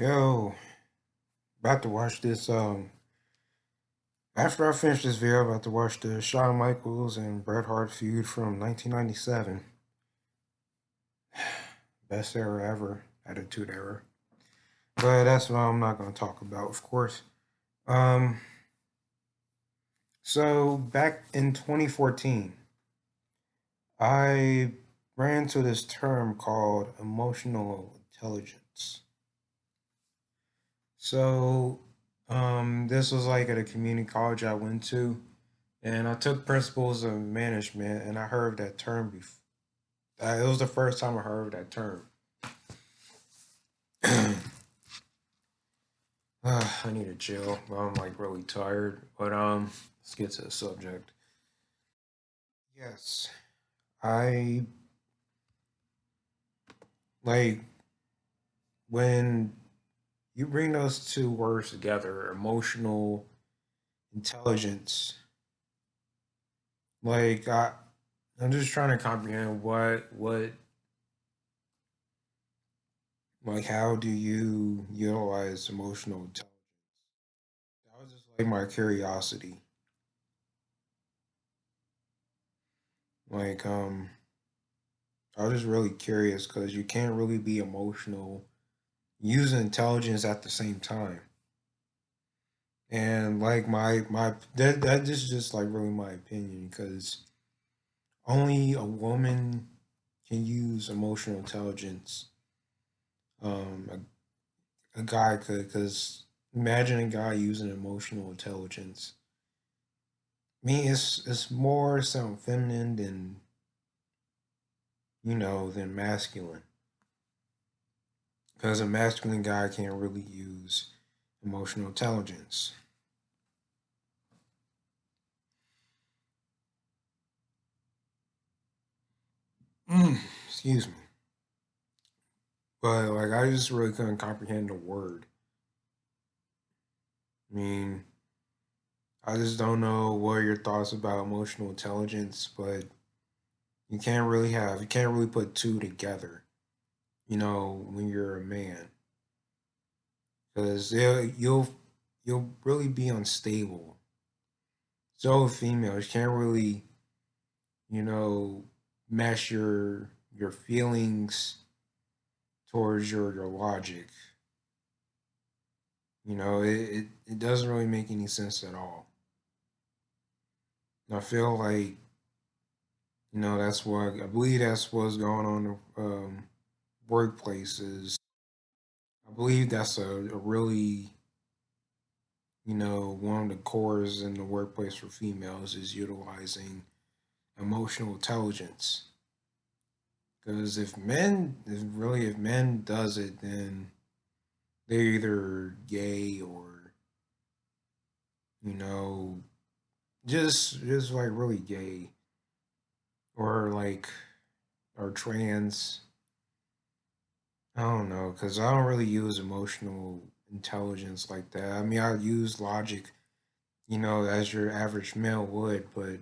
Yo, about to watch this. After I finish this video, about to watch the Shawn Michaels and Bret Hart feud from 1997. Best era ever, Attitude Era. But that's what I'm not going to talk about, of course. Um, so back in 2014, I ran into this term called emotional intelligence. So, this was like at a community college I went to, and I took principles of management, and I heard that term before. It was the first time I heard that term. I need to chill. I'm like really tired, but let's get to the subject. Yes, I like when you bring those two words together, emotional intelligence. Like I'm just trying to comprehend what like how do you utilize emotional intelligence? That was just like my curiosity. Like I was just really curious because you can't really be emotional using intelligence at the same time. And like my that is just like really my opinion because only a woman can use emotional intelligence. A guy could because imagine a guy using emotional intelligence. I mean, it's more something feminine than than masculine because a masculine guy can't really use emotional intelligence. Excuse me. But like I just really couldn't comprehend the word. I mean, I just don't know what are your thoughts about emotional intelligence, but you can't really put two together, when you're a man. Because you'll really be unstable. So females can't really, you know, mesh your feelings towards your logic. It doesn't really make any sense at all. And I feel like that's what I believe that's what's going on in workplaces. I believe that's a really one of the cores in the workplace for females is utilizing emotional intelligence. Because if men does it, then they're either gay or you know just like really gay or like or trans. I don't know because I don't really use emotional intelligence like that. I mean, I use logic, as your average male would, but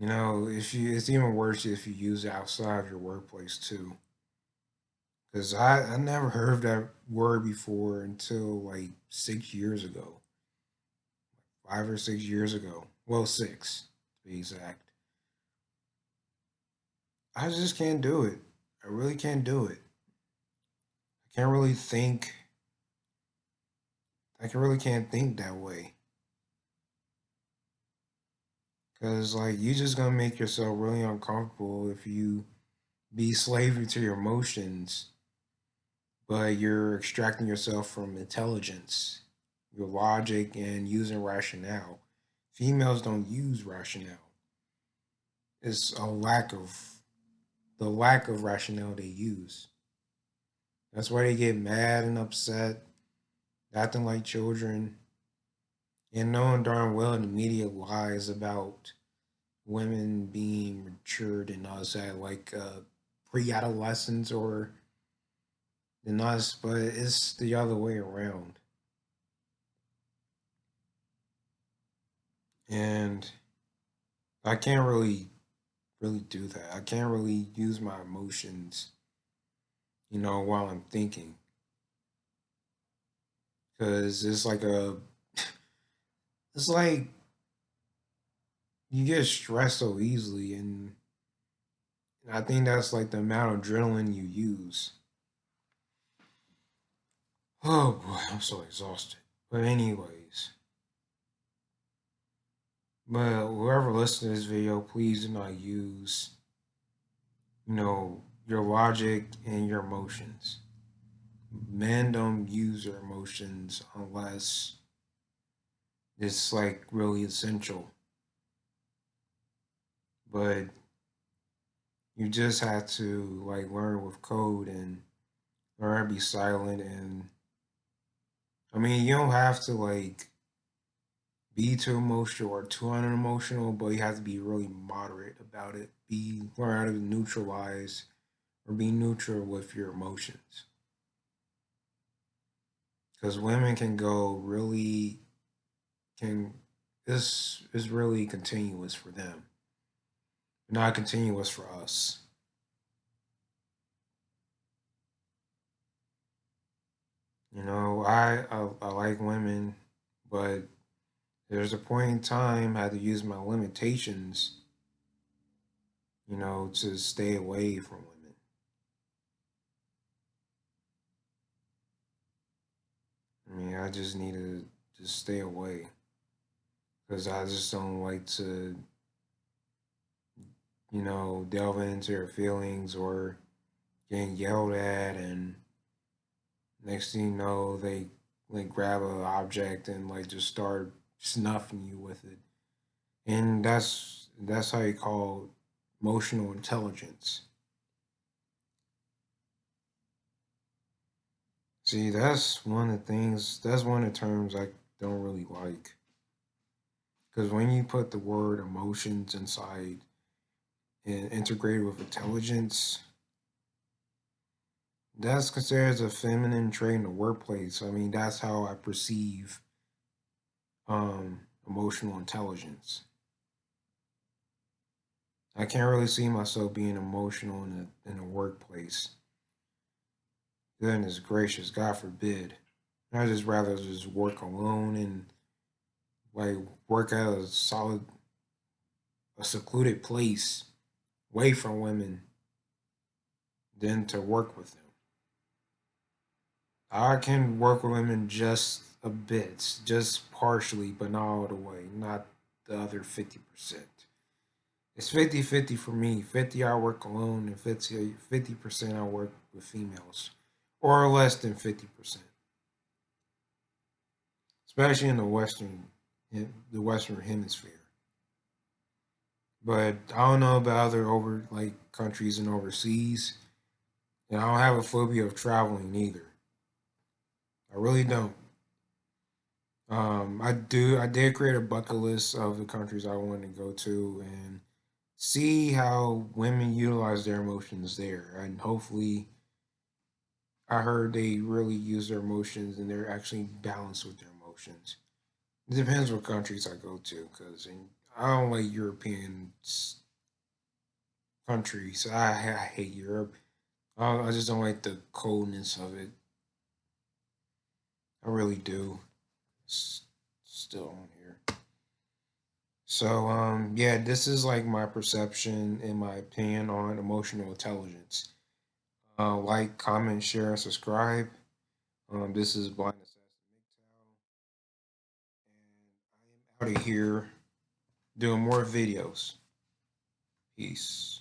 if you, it's even worse if you use it outside of your workplace too. Because I never heard of that word before until like 6 years ago, 5 or 6 years ago. Well, six to be exact. I just can't do it. I really can't do it. I can't really think. Really can't think that way. Because like you just gonna make yourself really uncomfortable if you be slavery to your emotions, but you're extracting yourself from intelligence, your logic, and using rationale. Females don't use rationale. It's the lack of rationale they use. That's why they get mad and upset, acting like children, and knowing darn well the media lies about women being matured and us at like pre-adolescence or than us, but it's the other way around. And I can't really do that. I can't really use my emotions while I'm thinking. Because it's like you get stressed so easily. And I think that's like the amount of adrenaline you use. Oh boy, I'm so exhausted. But, anyways, but whoever listens to this video, please do not use, your logic and your emotions. Men don't use their emotions unless it's like really essential. But you just have to like learn with code and learn to be silent. And I mean, you don't have to like be too emotional or too unemotional, but you have to be really moderate about it. Learn how to neutralize or be neutral with your emotions. Because women can go really can this is really continuous for them, not continuous for us. I like women, but there's a point in time I had to use my limitations, to stay away from women. I mean, I just need to just stay away because I just don't like to, delve into their feelings or getting yelled at, and next thing you know, they like grab an object and like just start snuffing you with it, and that's how you call emotional intelligence. See, that's one of the things. That's one of the terms I don't really like because when you put the word emotions inside and integrated with intelligence, that's considered as a feminine trait in the workplace. I mean, that's how I perceive emotional intelligence. I can't really see myself being emotional in a workplace. Goodness gracious, God forbid. I just rather just work alone and like work at a secluded place, away from women, than to work with them. I can work with women just a bit, just partially, but not all the way, not the other 50%. It's 50-50 for me. 50 I work alone and 50% I work with females. Or less than 50%. Especially in the Western hemisphere. But I don't know about other over like countries and overseas. And I don't have a phobia of traveling either. I really don't. I did create a bucket list of the countries I want to go to and see how women utilize their emotions there. And hopefully, I heard they really use their emotions and they're actually balanced with their emotions. It depends what countries I go to, because I don't like European countries. I hate Europe. I just don't like the coldness of it. I really do. Still on here. So yeah, this is like my perception and my opinion on emotional intelligence. Like, comment, share, and subscribe. This is Blind Assassin MGTOW, and I am out of here doing more videos. Peace.